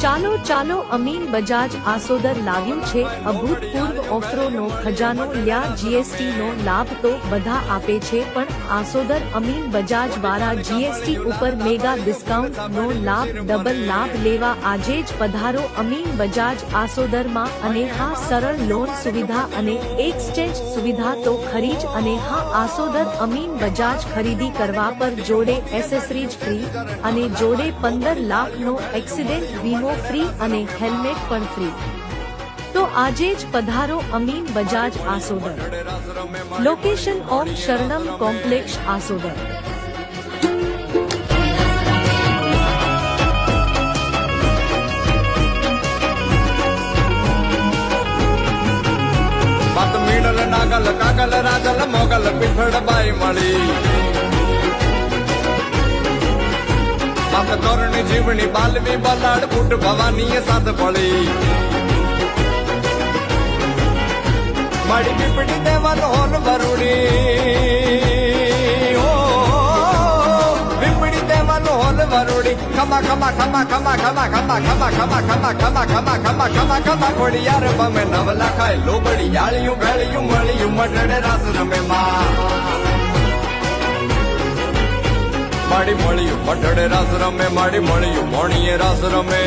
ચાલો ચાલો અમીન બજાજ આસોદર લાવ્યું છે અભૂતપૂર્વ ઓફરોનો ખજાનો લ્યા જીએસટી નો લાભ તો બધા આપે છે પણ આસોદર અમીન બજાજ વાળા જીએસટી ઉપર મેગા ડિસ્કાઉન્ટ નો લાભ ડબલ લાભ લેવા આજે જ પધારો અમીન બજાજ આસોદર માં અને હા સરળ લોન સુવિધા અને એક્સચેન્જ સુવિધા તો ખરી જ અને હા આસોદર અમીન બજાજ ખરીદી કરવા પર જોડે એસેસરીજ ફ્રી અને જોડે 15 લાખ નો એક્સિડેન્ટ વીમો ફ્રી અને હેલ્મેટ પણ ફ્રી તો આજે જ પધારો અમીન બજાજ આસોદર લોકેશન ઓમ શરણમ કોમ્પ્લેક્સ આસોદર મીડલ નાગલ કાગલ રાજલ મોગલ પીઠડ બાઈ મળી બાપ તોરણી જીવણી બાલવી બલાડ ફૂટ ભવાની સાથ પડી માડી પીપડી દેવાન હોલ વરુડી ઓ પીપડી દેવાન હોલ વરુડી ખમા ખમા ખમા ખમા ખમા ખમા ખમા ખમા ખમા ખમા ખમા ખમા ખમા ખમા ખોડી યાર બમે નવલા ખાય લોબડી યાળિયું ભેળિયું મળિયું મઢડે રાસ રમે માં માડી મળ્યું મઢડે રાસ રમે માડી મળ્યું મોણીએ રાસ રમે